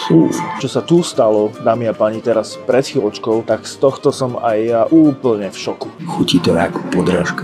Čo sa tu stalo, dámy a páni, teraz pred chvíľočkou, tak z tohto som aj ja úplne v šoku. Chutí to ako podrážka.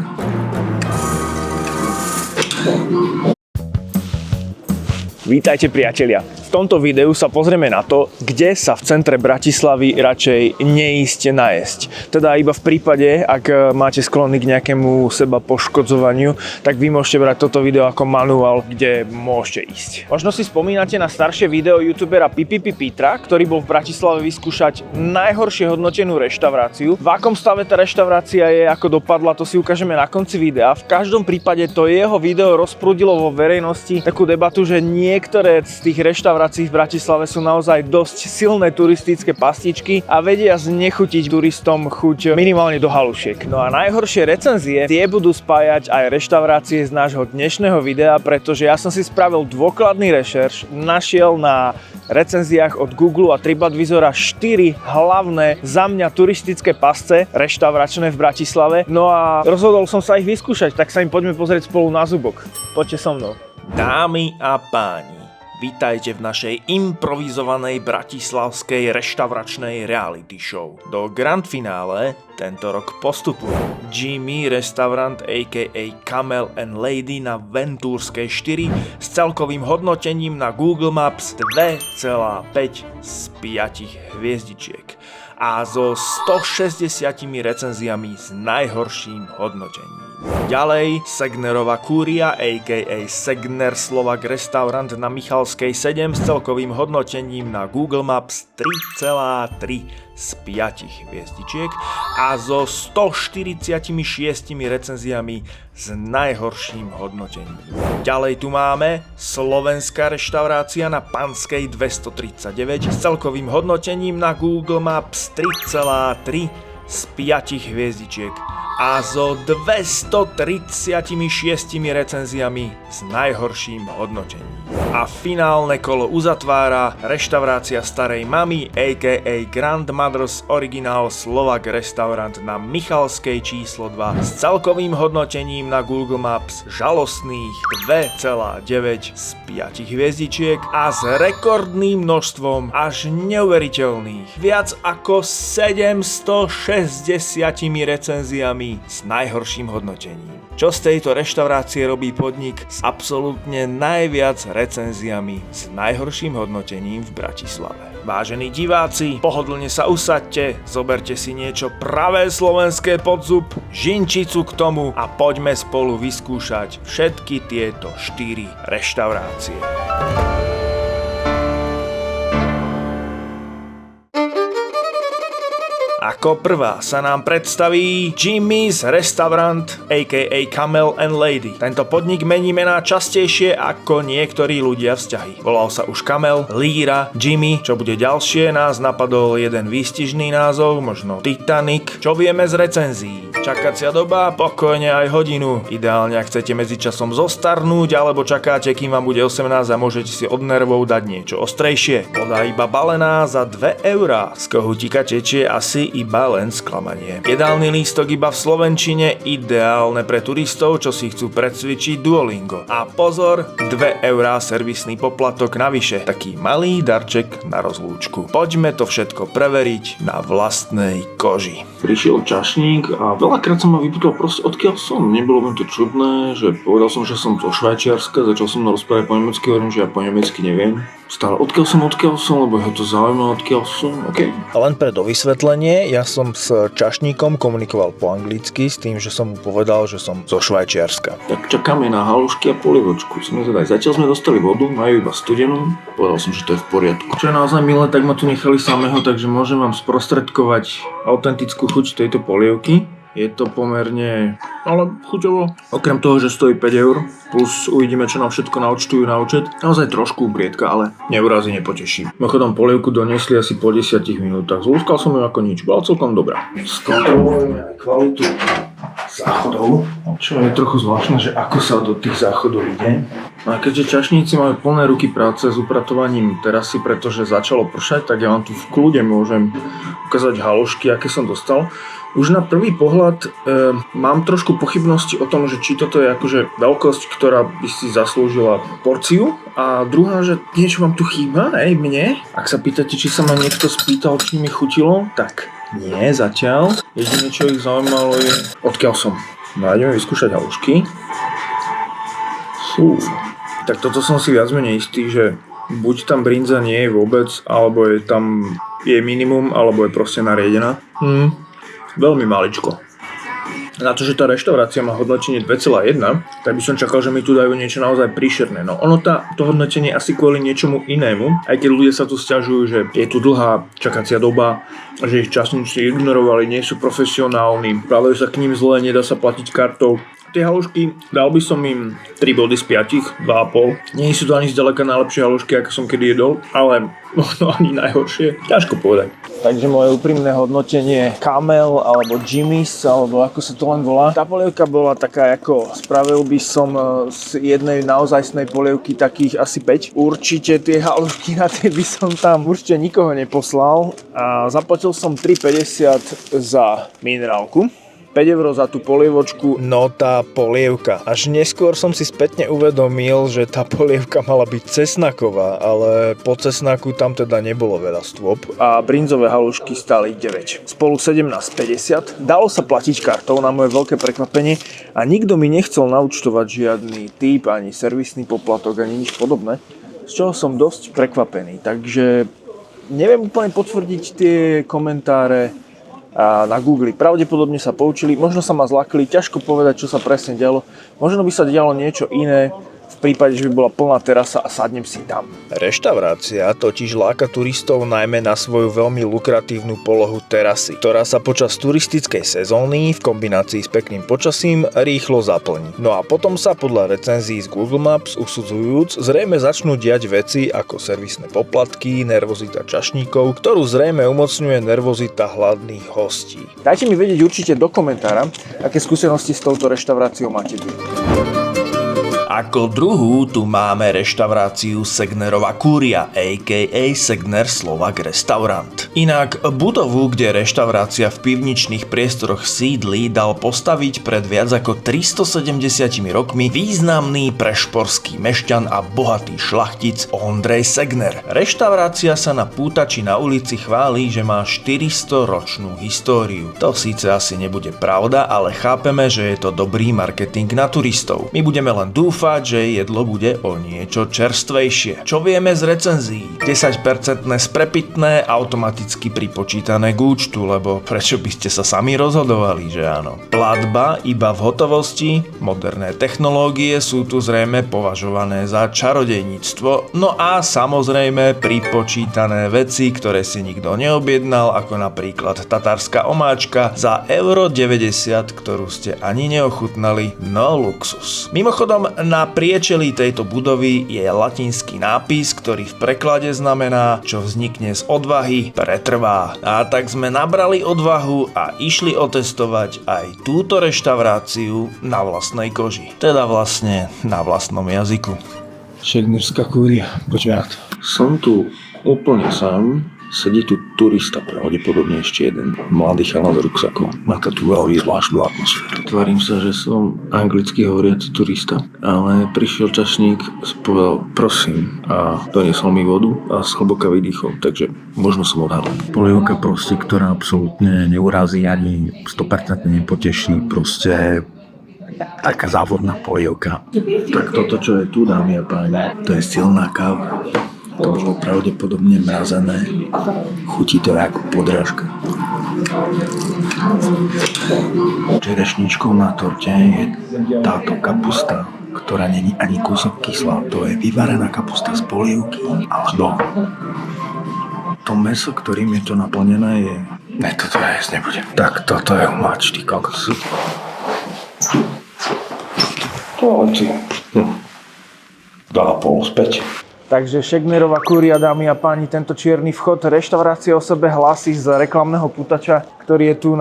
Vítajte priatelia. V tomto videu sa pozrieme na to, kde sa v centre Bratislavy radšej neísť najesť. Teda iba v prípade, ak máte sklony k nejakému seba poškodzovaniu, tak vy môžete brať toto video ako manuál, kde môžete ísť. Možno si spomínate na staršie video youtubera Pipipi Petra, ktorý bol v Bratislave vyskúšať najhoršie hodnotenú reštauráciu. V akom stave tá reštaurácia je, ako dopadla, to si ukážeme na konci videa. V každom prípade to jeho video rozprúdilo vo verejnosti takú debatu, že niektoré z tých reštaurácií v Bratislave sú naozaj dosť silné turistické pastičky a vedia znechutiť turistom chuť minimálne do halušiek. No a najhoršie recenzie, tie budú spájať aj reštaurácie z nášho dnešného videa, pretože ja som si spravil dôkladný rešerš, našiel na recenziách od Google a TripAdvisora 4 hlavné za mňa turistické pasce reštauračné v Bratislave. No a rozhodol som sa ich vyskúšať, tak sa im poďme pozrieť spolu na zubok. Poďte so mnou. Dámy a páni, vítajte v našej improvizovanej bratislavskej reštauračnej reality show. Do grand finále tento rok postupuje Jimmy Restaurant aka Camel and Lady na Ventúrskej 4 s celkovým hodnotením na Google Maps 2,5 z 5 hviezdičiek a so 160 recenziami s najhorším hodnotením. Ďalej Segnerova Kúria aka Segner Slovak Restaurant na Michalskej 7 s celkovým hodnotením na Google Maps 3,3 z 5 hviezdičiek a so 146 recenziami s najhorším hodnotením. Ďalej tu máme Slovenská reštaurácia na Panskej 239 s celkovým hodnotením na Google Maps 3,3 z 5 hviezdičiek a so 236 recenziami s najhorším hodnotením. A finálne kolo uzatvára reštaurácia Starej mamy aka Grandmother's Original Slovak Restaurant na Michalskej číslo 2 s celkovým hodnotením na Google Maps žalostných 2,9 z 5 hviezdičiek a s rekordným množstvom až neuveriteľných viac ako 760 recenziami s najhorším hodnotením. Čo z tejto reštaurácie robí podnik s absolútne najviac recenziami s najhorším hodnotením v Bratislave. Vážení diváci, pohodlne sa usaďte, zoberte si niečo pravé slovenské pod zub, žinčicu k tomu a poďme spolu vyskúšať všetky tieto 4 reštaurácie. Ako prvá sa nám predstaví Jimmy's Restaurant aka Camel and Lady. Tento podnik mení mená častejšie ako niektorí ľudia vzťahy. Volal sa už Camel, Líra, Jimmy. Čo bude ďalšie? Nás napadol jeden výstižný názov, možno Titanic. Čo vieme z recenzií? Čakacia doba? Pokojne aj hodinu. Ideálne, ak chcete medzičasom zostarnúť alebo čakáte, kým vám bude 18 a môžete si od nervov dať niečo ostrejšie. Voda iba balená za 2 eurá. Z kohútika tečie asi iba len sklamanie. Jedálny lístok iba v slovenčine, ideálne pre turistov, čo si chcú precvičiť Duolingo. A pozor, 2 eurá servisný poplatok navyše. Taký malý darček na rozlúčku. Poďme to všetko preveriť na vlastnej koži. Prišiel čašník a veľakrát sa ma vypýtal proste odkiaľ som. Nebolo mi to čudné, že povedal som, že som zo Švajčiarska, začal som rozprávať po nemecky, hovorím, že ja po nemecky neviem. Stále odkiaľ som, lebo ho to zaujíma, odkiaľ som, OK. Len pre dovysvetlenie, ja som s čašníkom komunikoval po anglicky s tým, že som mu povedal, že som zo Švajčiarska. Tak čakáme na halušky a polievočku. Zatiaľ sme dostali vodu, majú iba studenú. Povedal som, že to je v poriadku. Čo je naozaj milé, tak ma tu nechali samého, takže môžem vám sprostredkovať autentickú chuť tejto polievky. Je to pomerne, ale chuťovo. Okrem toho, že stojí 5 eur, plus uvidíme, čo nám všetko naúčtujú na účet. Naozaj trošku briedka, ale neurazí, nepoteší. Mimochodom, polievku doniesli asi po 10 minútach. Zlúskal som ju ako nič, bola celkom dobrá. Skontrolujeme aj kvalitu záchodov. Čo je trochu zvláštne, že ako sa do tých záchodov ide. No a keďže čašníci majú plné ruky práce s upratovaním terasy, pretože začalo pršať, tak ja vám tu v kľude môžem ukázať halušky, aké som dostal. Už na prvý pohľad mám trošku pochybnosti o tom, že či toto je akože veľkosť, ktorá by si zaslúžila porciu. A druhá, že niečo vám tu chýba, mne. Ak sa pýtate, či sa ma niekto spýtal, či mi chutilo, tak nie zatiaľ. Jediné, čo ich zaujímalo je, odkiaľ som. No a ideme vyskúšať halušky. Tak toto som si viac menej istý, že buď tam brinza nie je vôbec, alebo je tam minimum, alebo je proste nariedená. Veľmi maličko. Na to, že tá reštaurácia má hodnotenie 2,1, tak by som čakal, že mi tu dajú niečo naozaj príšerné. No ono to hodnotenie asi kvôli niečomu inému, aj keď ľudia sa tu sťažujú, že je tu dlhá čakacia doba, že ich časníci ignorovali, nie sú profesionálni, práve sa k ním zle, nedá sa platiť kartou. Tie halušky, dal by som im 3 body z 5, 2,5. Nie sú to ani zďaleka najlepšie halušky, ako som kedy jedol, ale možno ani najhoršie. Ťažko povedať. Takže moje úprimné hodnotenie Camel alebo Jimmy's, alebo ako sa to len volá. Tá polievka bola taká, ako spravil by som z jednej naozajstnej polievky takých asi 5. Určite tie halušky na tie by som tam určite nikoho neposlal. A zaplatil som 3,50 za minerálku. 5 € za tú polievočku. No tá polievka. Až neskôr som si spätne uvedomil, že tá polievka mala byť cesnaková, ale po cesnaku tam teda nebolo veľa stôp. A brinzové halušky stáli 9. Spolu 17,50. Dalo sa platiť kartou na moje veľké prekvapenie a nikto mi nechcel naúčtovať žiadny tip, ani servisný poplatok, ani nič podobné. Z čoho som dosť prekvapený. Takže neviem úplne potvrdiť tie komentáre na Google. Pravdepodobne sa poučili, možno sa ma zlakli, ťažko povedať, čo sa presne dialo. Možno by sa dialo niečo iné v prípade, že by bola plná terasa a sadnem si tam. Reštaurácia totiž láka turistov najmä na svoju veľmi lukratívnu polohu terasy, ktorá sa počas turistickej sezóny v kombinácii s pekným počasím rýchlo zaplní. No a potom sa podľa recenzií z Google Maps usudzujúc zrejme začnú diať veci ako servisné poplatky, nervozita čašníkov, ktorú zrejme umocňuje nervozita hladných hostí. Dajte mi vedieť určite do komentára, aké skúsenosti s touto reštauráciou máte vy. Ako druhú tu máme reštauráciu Segnerova Kúria, a.k.a. Segner Slovak Restaurant. Inak budovu, kde reštaurácia v pivničných priestoroch sídli, dal postaviť pred viac ako 370 rokmi významný prešporský mešťan a bohatý šlachtic Ondrej Segner. Reštaurácia sa na Pútači na ulici chváli, že má 400-ročnú históriu. To síce asi nebude pravda, ale chápeme, že je to dobrý marketing na turistov. My budeme len dúfať, že jedlo bude o niečo čerstvejšie. Čo vieme z recenzií? 10% sprepitné, automaticky pripočítané k účtu, lebo prečo by ste sa sami rozhodovali, že áno? Platba iba v hotovosti, moderné technológie sú tu zrejme považované za čarodejníctvo, no a samozrejme pripočítané veci, ktoré si nikto neobjednal, ako napríklad tatárska omáčka za €90, ktorú ste ani neochutnali, no luxus. Mimochodom, na priečelí tejto budovy je latinský nápis, ktorý v preklade znamená, čo vznikne z odvahy, pretrvá. A tak sme nabrali odvahu a išli otestovať aj túto reštauráciu na vlastnej koži. Teda vlastne na vlastnom jazyku. Segnerská Kúria, poďme na to. Som tu úplne sám. Sedí tu turista, pravdepodobne ešte jeden mladý chalan s ruksakom. Má to tu veľmi zvláštnu atmosféru. Tvarím sa, že som anglicky hovoriaci turista, ale prišiel čašník, povedal prosím a doniesol mi vodu a zhlboka vydýchol, takže možno som odhadol. Polievka proste, ktorá absolútne neurazí ani 100% nepoteší, proste taká závodná polievka. Tak toto, čo je tu, dámy a páni, to je silná káva. To bolo pravdepodobne mrazené. Chutí to ako podrážka. Čerešničkou na torte je táto kapusta, ktorá není ani kúsok kyslá. To je vyvarená kapusta z polievky, alebo to mäso, ktorým je to naplnené, je... Ne, toto ja jesť nebudem. Tak toto je mač, ty kokos. To ti... 2,5 späť. Takže Šegnerová Kúria, dámy a páni, tento čierny vchod. Reštaurácia o sebe hlási z reklamného putača, ktorý je tu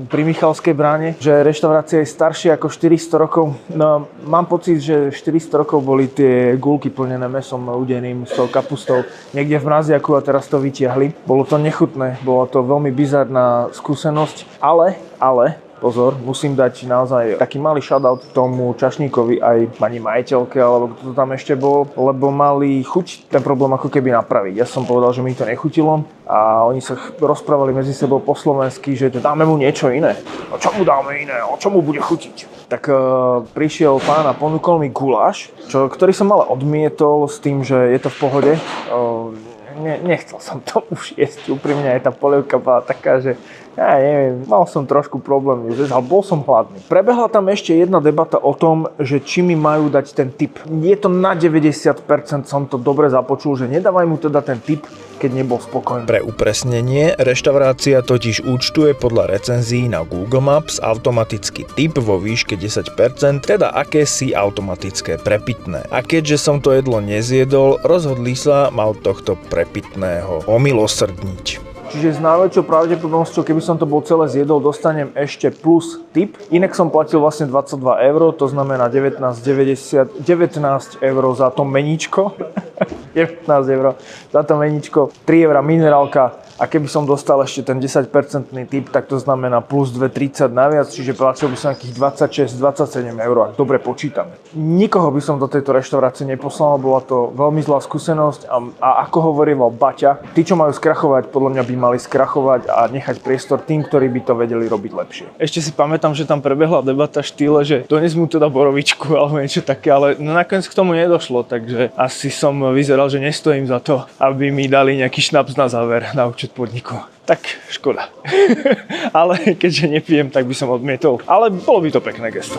pri Michalskej bráne, že reštaurácia je staršia ako 400 rokov. No, mám pocit, že 400 rokov boli tie guľky plnené mäsom udeným s tou kapustou niekde v mraziaku a teraz to vytiahli. Bolo to nechutné, bola to veľmi bizarná skúsenosť, ale pozor, musím dať naozaj taký malý shoutout tomu čašníkovi aj pani majiteľke, alebo kto to tam ešte bol, lebo mali chuť ten problém ako keby napraviť. Ja som povedal, že mi to nechutilo a oni sa rozprávali medzi sebou po slovensky, že dáme mu niečo iné. A čo mu dáme iné? O čo mu bude chutiť? Tak prišiel pán a ponúkol mi guláš, ktorý som ale odmietol s tým, že je to v pohode. Nechcel som to už jesť, úprimne aj tá polievka bola taká, že ja neviem, mal som trošku problém, ale bol som hladný. Prebehla tam ešte jedna debata o tom, že či mi majú dať ten tip. Je to na 90%, som to dobre započul, že nedávaj mu teda ten tip, keď nebol spokojný. Pre upresnenie, reštaurácia totiž účtuje podľa recenzií na Google Maps automatický tip vo výške 10%, teda akési automatické prepitné. A keďže som to jedlo nezjedol, rozhodli sa ma od tohto prepitného omilosrdniť. Čiže s najväčšou pravdepodobnosťou, keby som to bol celé zjedol, dostanem ešte plus tip. Inak som platil vlastne 22 €, to znamená 19,90 € za to meníčko. 19 € za to meníčko, 3 € minerálka. A keby som dostal ešte ten 10% tip, tak to znamená plus 2,30 naviac, čiže platil by som nejakých 26-27 €, ak dobre počítame. Nikoho by som do tejto reštaurácie neposlal, bola to veľmi zlá skúsenosť a ako hovoril Baťa, tí, čo majú skrachovať, podľa mňa by mali skrachovať a nechať priestor tým, ktorí by to vedeli robiť lepšie. Ešte si pamätám, že tam prebehla debata štýle, že dones mu teda borovičku alebo niečo také, ale nakoniec k tomu nedošlo, takže asi som vyzeral, že nestojím za to, aby mi dali nejaký šnaps na záver na účet podniku. Tak škoda. Ale keďže nepijem, tak by som odmietol. Ale bolo by to pekné gesto.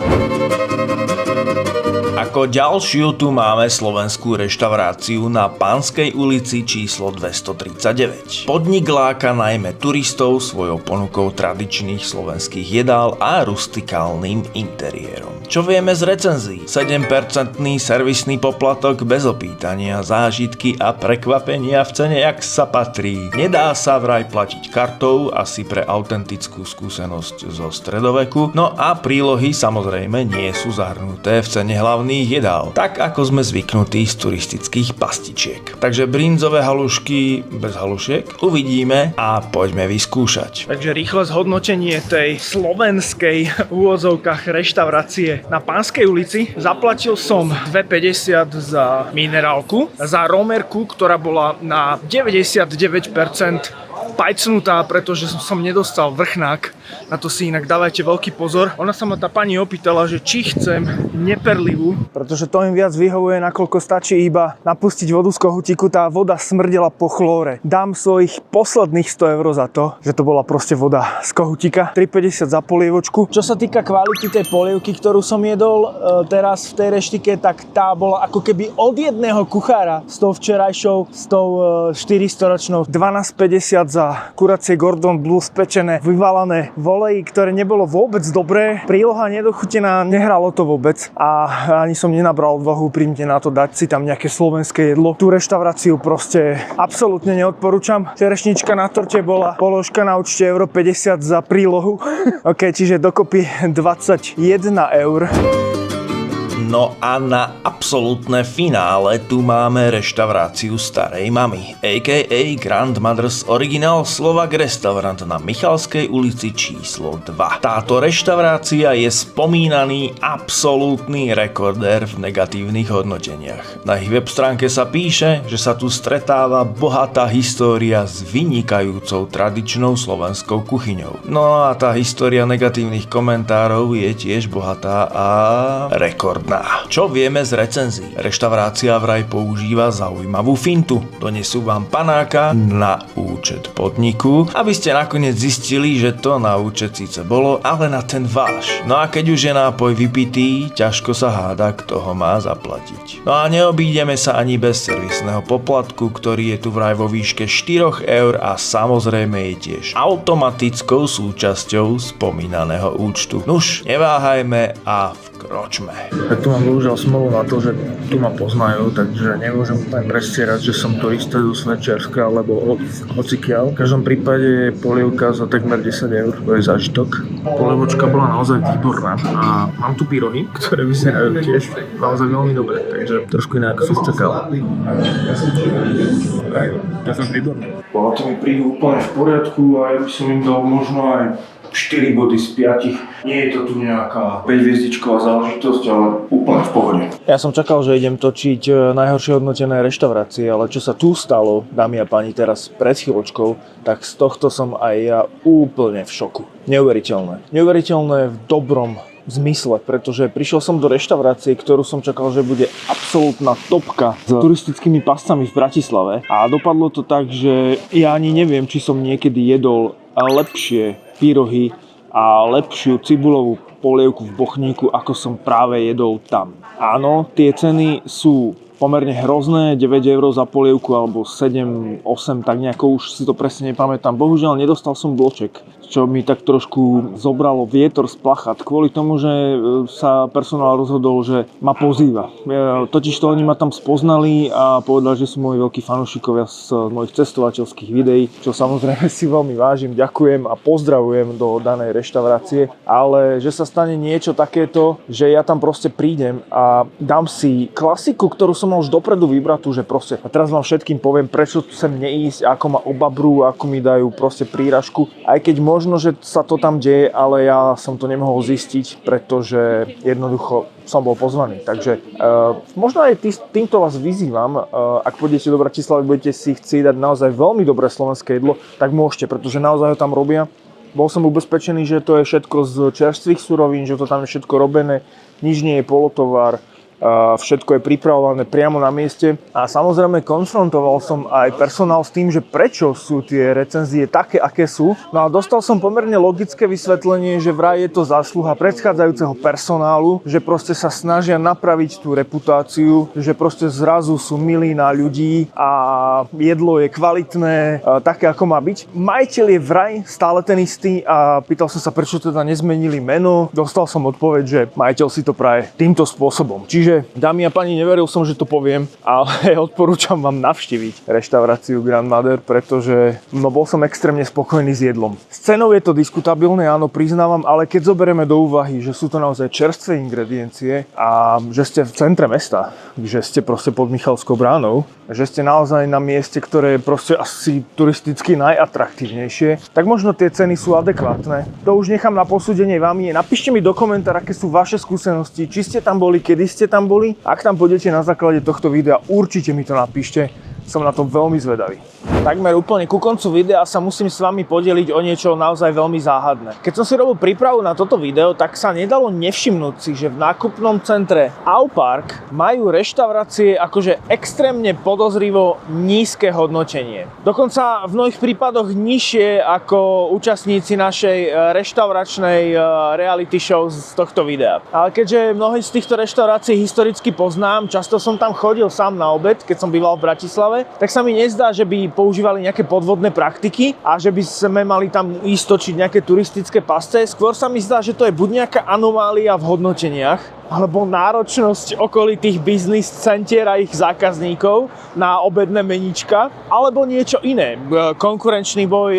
Ako ďalšiu tu máme slovenskú reštauráciu na Panskej ulici číslo 239. Podnik láka najmä turistov svojou ponukou tradičných slovenských jedál a rustikálnym interiérom. Čo vieme z recenzií? 7% servisný poplatok bez opýtania, zážitky a prekvapenia v cene jak sa patrí. Nedá sa vraj platiť kartou, asi pre autentickú skúsenosť zo stredoveku, no a prílohy samozrejme nie sú zahrnuté v cene hlavných jedál, tak ako sme zvyknutí z turistických pastičiek. Takže brinzové halušky bez halušiek uvidíme a poďme vyskúšať. Takže rýchle zhodnotenie tej slovenskej v úvodzovkách reštaurácie na Panskej ulici. Zaplatil som 2,50 za minerálku, za romerku, ktorá bola na 99% pajcnutá, pretože som nedostal vrchnák. Na to si inak dávajte veľký pozor. Ona sa ma tá pani opýtala, že či chcem neperlivú, pretože to im viac vyhovuje, nakoľko stačí iba napustiť vodu z kohútiku, tá voda smrdela po chlóre. Dám svojich posledných 100 € za to, že to bola proste voda z kohútika. 3,50 za polievočku. Čo sa týka kvality tej polievky, ktorú som jedol teraz v tej reštike, tak tá bola ako keby od jedného kuchára s tou včerajšou, s tou 400-ročnou. 12,50 za kuracie Gordon Blue spečené, vyvalané v oleji, ktoré nebolo vôbec dobré. Príloha nedochutená, nehralo to vôbec a ani som nenabral odvahu úprimne na to dať si tam nejaké slovenské jedlo. Tú reštauráciu proste absolútne neodporúčam. Čerešnička na torte bola, položka na účte €50 za prílohu. OK, čiže dokopy 21 €. No a na absolútne finále tu máme reštauráciu Starej mamy, a.k.a. Grandmother's Original Slovak Restaurant na Michalskej ulici číslo 2. Táto reštaurácia je spomínaný absolútny rekordér v negatívnych hodnoteniach. Na ich web stránke sa píše, že sa tu stretáva bohatá história s vynikajúcou tradičnou slovenskou kuchyňou. No a tá história negatívnych komentárov je tiež bohatá a rekordná. Čo vieme z recenzií? Reštaurácia vraj používa zaujímavú fintu. Donesú vám panáka na účet podniku, aby ste nakoniec zistili, že to na účet síce bolo, ale na ten váš. No a keď už je nápoj vypitý, ťažko sa háda, kto ho má zaplatiť. No a neobídeme sa ani bez servisného poplatku, ktorý je tu vraj vo výške 4 € a samozrejme je tiež automatickou súčasťou spomínaného účtu. Nuž, neváhajme a v Kročme. Tak tu mám bohužiaľ smolu na to, že tu ma poznajú, takže nemôžem úplne prestierať, že som turista zo Svečerska alebo hocikiaľ. V každom prípade polievka za takmer 10 eur, to je zážitok. Polievočka bola naozaj výborná a mám tu pyrohy, ktoré vyzerajú tiež naozaj veľmi dobre, takže trošku iné ako som čakal. Ja som výborný. Bola to mi prídu úplne v poriadku a ja by som im dal možno aj 4 body z 5. Nie je to tu nejaká 5-hviezdičková záležitosť, ale úplne v pohode. Ja som čakal, že idem točiť najhoršie hodnotené reštaurácie, ale čo sa tu stalo, dámy a páni, teraz pred chvíľočkou, tak z tohto som aj ja úplne v šoku. Neuveriteľné. Neuveriteľné v dobrom zmysle, pretože prišiel som do reštaurácie, ktorú som čakal, že bude absolútna topka s turistickými pascami v Bratislave a dopadlo to tak, že ja ani neviem, či som niekedy jedol lepšie pyrohy a lepšiu cibulovú polievku v Bochníku, ako som práve jedol tam. Áno, tie ceny sú pomerne hrozné, 9 eur za polievku alebo 7, 8, tak nejako už si to presne nepamätám. Bohužiaľ nedostal som bloček, čo mi tak trošku zobralo vietor z plachat kvôli tomu, že sa personál rozhodol, že ma pozýva. Totižto oni ma tam spoznali a povedali, že sú moji veľkí fanúšikovia z mojich cestovateľských videí, čo samozrejme si veľmi vážim, ďakujem a pozdravujem do danej reštaurácie, ale že sa stane niečo takéto, že ja tam proste prídem a dám si klasiku, ktorú som mal už dopredu vybratú, že proste a teraz vám všetkým poviem, prečo tu sem neísť, ako ma obabrú, ako mi dajú proste príražku, aj keď možno, že sa to tam deje, ale ja som to nemohol zistiť, pretože jednoducho som bol pozvaný. Takže možno aj týmto vás vyzývam, ak pôjdete do Bratislavy, budete si chcieť dať naozaj veľmi dobré slovenské jedlo, tak môžete, pretože naozaj ho tam robia. Bol som ubezpečený, že to je všetko z čerstvých surovín, že to tam je všetko robené, nič nie je polotovar. Všetko je pripravované priamo na mieste a samozrejme konfrontoval som aj personál s tým, že prečo sú tie recenzie také, aké sú. No a dostal som pomerne logické vysvetlenie, že vraj je to zásluha predchádzajúceho personálu, že proste sa snažia napraviť tú reputáciu, že proste zrazu sú milí na ľudí a jedlo je kvalitné, také ako má byť. Majiteľ je vraj stále ten istý a pýtal som sa, prečo teda nezmenili meno. Dostal som odpoveď, že majiteľ si to praje týmto spôsobom. Čiže dámy a páni, neveril som, že to poviem, ale odporúčam vám navštíviť reštauráciu Grand Mother, pretože bol som extrémne spokojný s jedlom. S cenou je to diskutabilné, áno, priznávam, ale keď zoberieme do úvahy, že sú to naozaj čerstvé ingrediencie a že ste v centre mesta, že ste proste pod Michalskou bránou, že ste naozaj na mieste, ktoré je proste asi turisticky najatraktívnejšie, tak možno tie ceny sú adekvátne. To už nechám na posúdenie vami. Napíšte mi do komentára, aké sú vaše skúsenosti, či ste tam boli, kedy ste tam boli. Ak tam pôjdete na základe tohto videa, určite mi to napíšte. Som na to veľmi zvedavý. Takmer úplne ku koncu videa sa musím s vami podeliť o niečo naozaj veľmi záhadné. Keď som si robil prípravu na toto video, tak sa nedalo nevšimnúť si, že v nákupnom centre Aupark majú reštaurácie akože extrémne podozrivo nízke hodnotenie. Dokonca v mnohých prípadoch nižšie ako účastníci našej reštauračnej reality show z tohto videa. Ale keďže mnohé z týchto reštaurácií historicky poznám, často som tam chodil sám na obed, keď som býval v Bratislave, tak sa mi nezdá, že by používali nejaké podvodné praktiky a že by sme mali tam ísť točiť nejaké turistické pasce. Skôr sa mi zdá, že to je buď nejaká anomália v hodnoteniach, alebo náročnosť okolitých biznis centier a ich zákazníkov na obedné meníčka, alebo niečo iné. Konkurenčný boj,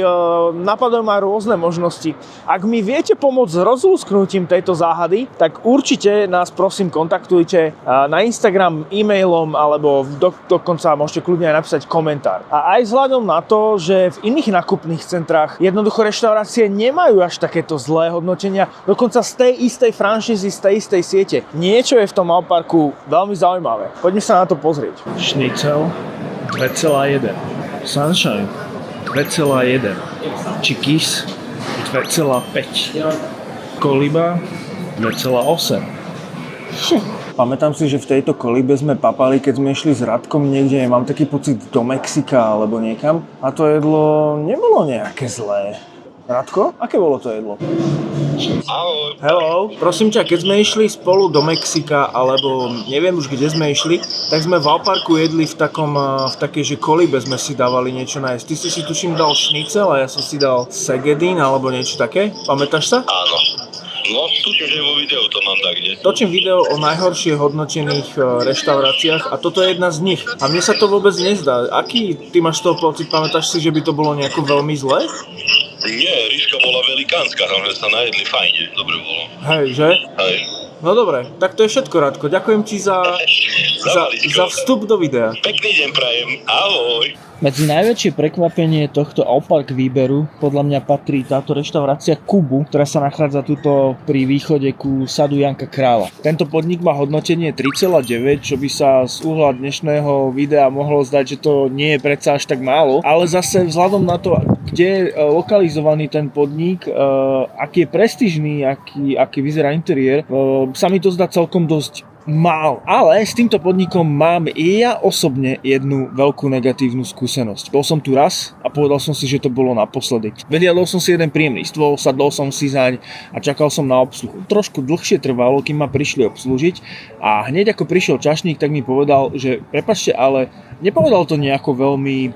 napadajú ma rôzne možnosti. Ak mi viete pomôcť s rozlúsknutím tejto záhady, tak určite nás prosím kontaktujte na Instagram, e-mailom, alebo dokonca môžete kľudne aj napísať komentár. A aj vzhľadom na to, že v iných nákupných centrách jednoducho reštaurácie nemajú až takéto zlé hodnotenia, dokonca z tej istej franšízy, z tej istej siete. Niečo je v tom Auparku veľmi zaujímavé. Poďme sa na to pozrieť. Schnitzel 2,1. Sunshine 2,1. Čikis 2,5. Koliba 2,8. Pamätám si, že v tejto kolibe sme papali, keď sme išli s Radkom niekde, mám taký pocit do Mexika alebo niekam. A to jedlo nebolo nejaké zlé. Radko, aké bolo to jedlo? Ahoj. Hello. Prosím ťa, keď sme išli spolu do Mexika, alebo neviem už kde sme išli, tak sme v Auparku jedli v takej, že kolibe sme si dávali niečo nájsť. Ty si tuším dal šnicel a ja som si dal segedín alebo niečo také. Pamätáš sa? Áno. No, tuším, že vo videu to mám tak, kde. Točím video o najhoršie hodnotených reštauráciách a toto je jedna z nich. A mne sa to vôbec nezdá. Aký ty máš toho pocit? Pamätáš si, že by to bolo nejako veľmi zlé? Nie, ríška bola velikánska, tam sme sa najedli fajne, dobre bolo. Hej, že? Hej. No dobre, tak to je všetko, Radko. Ďakujem ti za vstup do videa. Pekný deň prajem, ahoj. Medzi najväčšie prekvapenie tohto Aupark výberu podľa mňa patrí táto reštaurácia Kubu, ktorá sa nachádza tuto pri východe ku sadu Janka Kráľa. Tento podnik má hodnotenie 3,9, čo by sa z uhla dnešného videa mohlo zdať, že to nie je predsa až tak málo, ale zase vzhľadom na to, kde je lokalizovaný ten podnik, aký je prestížny, aký vyzerá interiér, sa mi to zdá celkom dosť málo. Ale s týmto podnikom mám ja osobne jednu veľkú negatívnu skúsenosť. Bol som tu raz a povedal som si, že to bolo naposledy. Vyliadol som si jeden príjemný stôl, sadol som si zaň a čakal som na obsluhu. Trošku dlhšie trvalo, kým ma prišli obslúžiť a hneď ako prišiel čašník, tak mi povedal, že prepáčte, ale nepovedal to nejako veľmi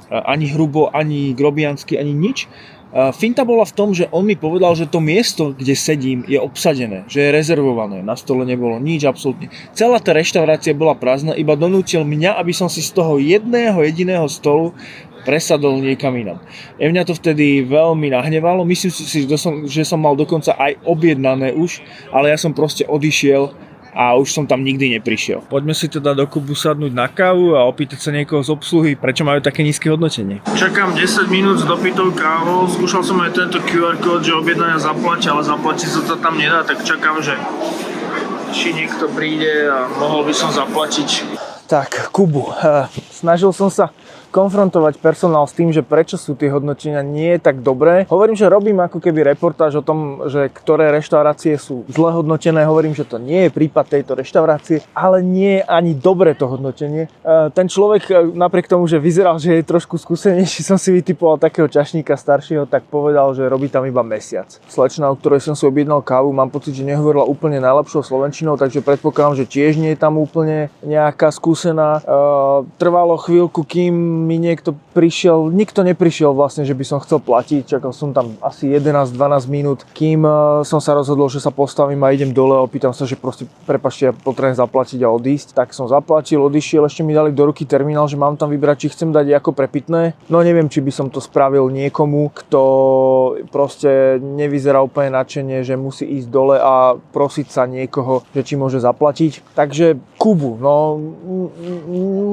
ani hrubo, ani grobiansky, ani nič. Finta bola v tom, že on mi povedal, že to miesto, kde sedím, je obsadené, že je rezervované. Na stole nebolo nič, absolútne. Celá tá reštaurácia bola prázdna, iba donútil mňa, aby som si z toho jedného jediného stolu presadol niekam inam. Mňa to vtedy veľmi nahnevalo, myslím si, že som mal dokonca aj objednané už, ale ja som proste odišiel a už som tam nikdy neprišiel. Poďme si teda do Kubu sadnúť na kávu a opýtať sa niekoho z obsluhy, prečo majú také nízke hodnotenie. Čakám 10 minút s dopitou kávou, skúšal som aj tento QR kód, že objednania zaplať, ale zaplatiť sa to tam nedá, tak čakám, že či niekto príde a mohol by som zaplatiť. Tak, Kubu. Snažil som sa konfrontovať personál s tým, že prečo sú tie hodnotenia nie tak dobré. Hovorím, že robím ako keby reportáž o tom, že ktoré reštaurácie sú zle hodnotené. Hovorím, že to nie je prípad tejto reštaurácie, ale nie je ani dobré to hodnotenie. Ten človek napriek tomu, že vyzeral, že je trošku skúsenejší, som si vytipoval takého čašníka staršieho, tak povedal, že robí tam iba mesiac. Slečna, u ktorej som si objednal kávu, mám pocit, že nehovorila úplne najlepšou slovenčinou, takže predpokladám, že tiež nie je tam úplne nejaká skúsená. Trvalo chvíľku, kým mi niekto prišiel, nikto neprišiel vlastne, že by som chcel platiť, čakal som tam asi 11-12 minút, kým som sa rozhodol, že sa postavím a idem dole a opýtam sa, že proste prepáčte, ja potrebujem zaplatiť a odísť. Tak som zaplatil, odišiel, ešte mi dali do ruky terminál, že mám tam vybrať, či chcem dať ako prepitné. No neviem, či by som to spravil niekomu, kto proste nevyzerá úplne nadšene, že musí ísť dole a prosiť sa niekoho, že či môže zaplatiť. Takže Kubu, no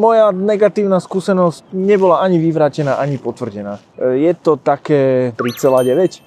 moja negatívna skúsenosť nebola ani vyvrátená, ani potvrdená. Je to také 3,9.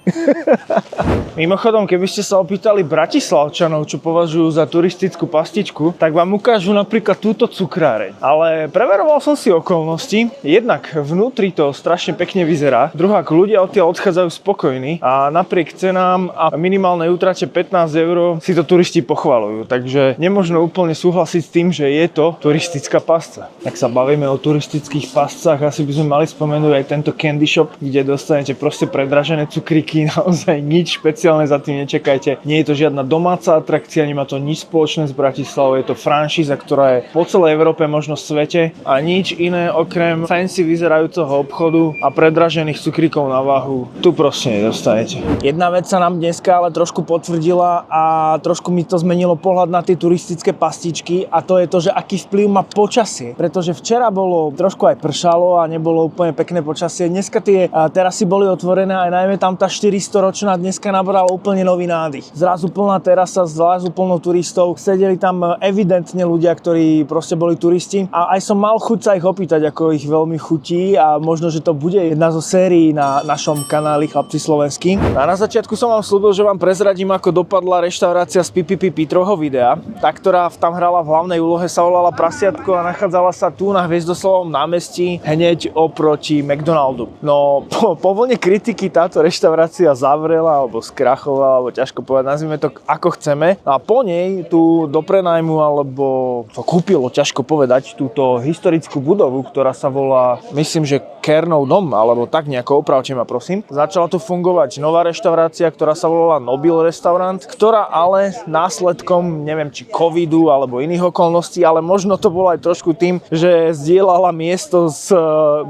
Mimochodom, keby ste sa opýtali Bratislavčanov, čo považujú za turistickú pastičku, tak vám ukážu napríklad túto cukráreň. Ale preveroval som si okolnosti. Jednak vnútri to strašne pekne vyzerá. Druhák, ľudia odtiaľ odchádzajú spokojní a napriek cenám a minimálnej útrate 15 € si to turisti pochvaľujú. Takže nemožno úplne súhlasiť s tým, že je to turistická pasca. Ak sa bavíme o turistických pascách, asi by sme mali spomenúť aj tento candy shop, kde dostanete proste predražené cukríky, naozaj nič špeciálne za tým nečakajte. Nie je to žiadna domáca atrakcia, nemá to nič spoločné s Bratislavou, je to franšíza, ktorá je po celej Európe, možno svete a nič iné okrem fancy vyzerajúceho obchodu a predražených cukríkov na váhu tu proste nedostanete. Jedna vec sa nám dneska ale trošku potvrdila a trošku mi to zmenilo pohľad na tie turistické pastičky a to je to, že aký vplyv má počasie, pretože včera bolo trošku aj pršalo a nebolo úplne pekné počasie. Dneska tie terasy boli otvorené a najmä tam tá 400-ročná dneska nabrala úplne nový nádych. Zrazu plná terasa, zrazu plno turistov. Sedeli tam evidentne ľudia, ktorí proste boli turisti a aj som mal chuť sa ich opýtať, ako ich veľmi chutí a možno, že to bude jedna zo sérií na našom kanáli Chlapci slovenskí. A na začiatku som vám slúbil, že vám prezradím, ako dopadla reštaurácia z Pipipi Petrovho videa. Tá, ktorá tam hrala v hlavnej úlohe, sa volala Prasiatko a nachádzala sa tu na Hviezdoslavovom námestí hneď oproti McDonaldu. No po vlne kritiky táto reštaurácia zavrela alebo skrachovala, alebo ťažko povedať, nazvime to ako chceme. No a po nej tu do prenajmu alebo to kúpilo, ťažko povedať, túto historickú budovu, ktorá sa volá, myslím, že Kernov dom, alebo tak nejako, opravte ma prosím. Začala tu fungovať nová reštaurácia, ktorá sa volala Nobil Restaurant, ktorá ale následkom, neviem či covidu alebo iných okolností, ale možno to bolo aj trošku tým, že zdieľala miesto s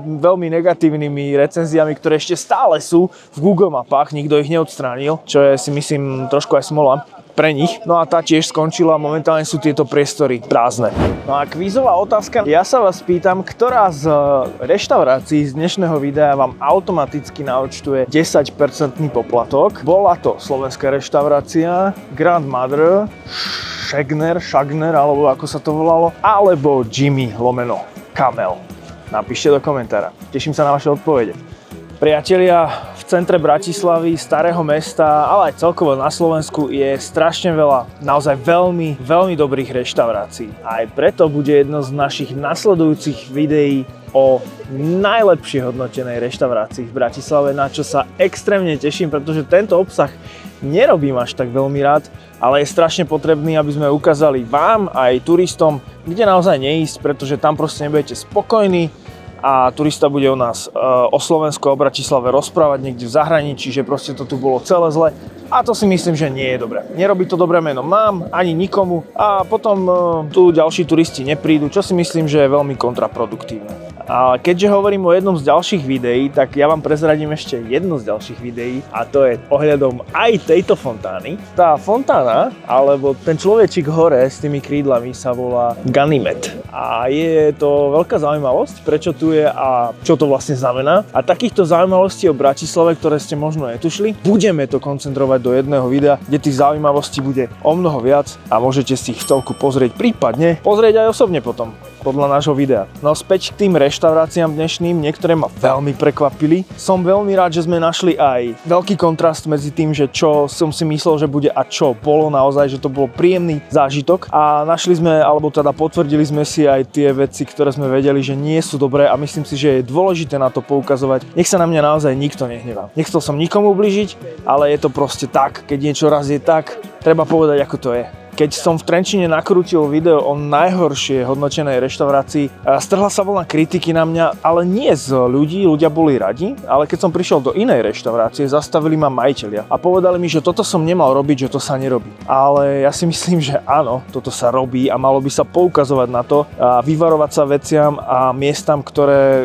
veľmi negatívnymi recenziami, ktoré ešte stále sú v Google mapách, nikto ich neodstránil, čo je si myslím trošku aj smola pre nich. No a tá tiež skončila, momentálne sú tieto priestory prázdne. No a kvízová otázka, ja sa vás pýtam, ktorá z reštaurácií z dnešného videa vám automaticky naúčtuje 10% poplatok. Bola to slovenská reštaurácia, Grandmother, Šagner, alebo ako sa to volalo, alebo Jimmy lomeno Kamel. Napíšte do komentára. Teším sa na vaše odpovede. Priatelia, v centre Bratislavy, starého mesta, ale aj celkovo na Slovensku je strašne veľa naozaj veľmi, veľmi dobrých reštaurácií. Aj preto bude jedno z našich nasledujúcich videí o najlepšie hodnotenej reštaurácii v Bratislave, na čo sa extrémne teším, pretože tento obsah nerobím až tak veľmi rád, ale je strašne potrebný, aby sme ukázali vám aj turistom, kde naozaj neísť, pretože tam proste nebudete spokojní a turista bude o nás, o Slovensku, o Bratislave rozprávať niekde v zahraničí, že proste to tu bolo celé zle. A to si myslím, že nie je dobré. Nerobí to dobré meno nám, ani nikomu a potom tu ďalší turisti neprídu, čo si myslím, že je veľmi kontraproduktívne. A keďže hovorím o jednom z ďalších videí, tak ja vám prezradím ešte jedno z ďalších videí a to je ohľadom aj tejto fontány. Tá fontána, alebo ten človečik hore s tými krídlami sa volá Ganymed. A je to veľká zaujímavosť, prečo tu je a čo to vlastne znamená. A takýchto zaujímavostí o Bratislave, ktoré ste možno netušili, budeme to koncentrovať do jedného videa, kde tých zaujímavostí bude o mnoho viac a môžete si ich v celku pozrieť, prípadne pozrieť aj osobne potom, podľa nášho videa. No späť k tým reštauráciám dnešným, niektoré ma veľmi prekvapili. Som veľmi rád, že sme našli aj veľký kontrast medzi tým, že čo som si myslel, že bude a čo bolo naozaj, že to bol príjemný zážitok a našli sme, alebo teda potvrdili sme si aj tie veci, ktoré sme vedeli, že nie sú dobré a myslím si, že je dôležité na to poukazovať. Nech sa na mňa naozaj nikto nehnevá. Nechcel som nikomu ubližiť, ale je to proste tak, keď niečo raz je tak, treba povedať, ako to je. Keď som v Trenčíne nakrútil video o najhoršie hodnotenej reštaurácii, strhla sa vlna kritiky na mňa, ale nie z ľudí, ľudia boli radi, ale keď som prišiel do inej reštaurácie, zastavili ma majitelia a povedali mi, že toto som nemal robiť, že to sa nerobí. Ale ja si myslím, že áno, toto sa robí a malo by sa poukazovať na to a vyvarovať sa veciam a miestam,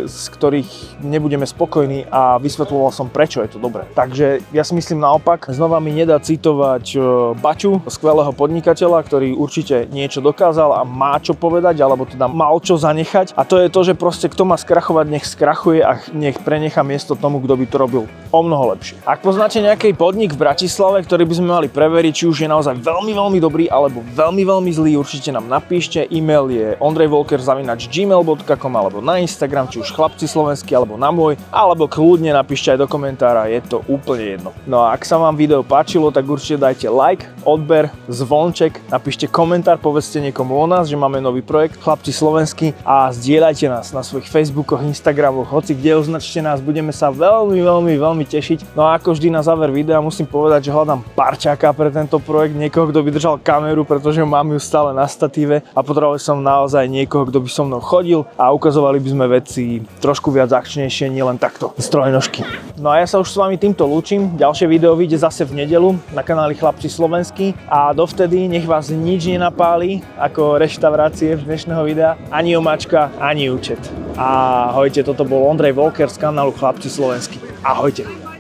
z ktorých nebudeme spokojní a vysvetľoval som, prečo je to dobré. Takže ja si myslím naopak, znova mi nedá citovať Baťu, skvelého podnikateľa, ktorý určite niečo dokázal a má čo povedať, alebo teda mal čo zanechať. A to je to, že proste kto má skrachovať, nech skrachuje a nech prenechá miesto tomu, kto by to robil o mnoho lepšie. Ak poznáte nejaký podnik v Bratislave, ktorý by sme mali preveriť, či už je naozaj veľmi, veľmi dobrý alebo veľmi, veľmi zlý, určite nám napíšte. E-mail je ondrejvolker@gmail.com alebo na Instagram, či už Chlapci slovenskí alebo na môj, alebo kľudne napíšte aj do komentára, je to úplne jedno. No a ak sa vám video páčilo, tak určite dajte like, odber, zvonček, napíšte komentár, povedzte niekomu o nás, že máme nový projekt Chlapci slovenskí a zdieľajte nás na svojich Facebookoch, Instagramoch, hoci kde označte nás, budeme sa veľmi, veľmi, veľmi tešiť. No a ako vždy na záver videa musím povedať, že hľadám parťáka pre tento projekt, niekoho, kto by držal kameru, pretože mám ju stále na statíve a potreboval som naozaj niekoho, kto by so mnou chodil a ukazovali by sme veci trošku viac akčnejšie, nielen takto z trojnožky. No a ja sa už s vami týmto lúčim, ďalšie video vyjde zase v nedeľu na kanáli Chlapci slovenskí a dovtedy nech vás nič nenapáli ako reštaurácie z dnešného videa, ani omáčka, ani účet. Ahojte, toto bol Ondrej Volker z kanálu Chlapci slovenskí. Ahojte.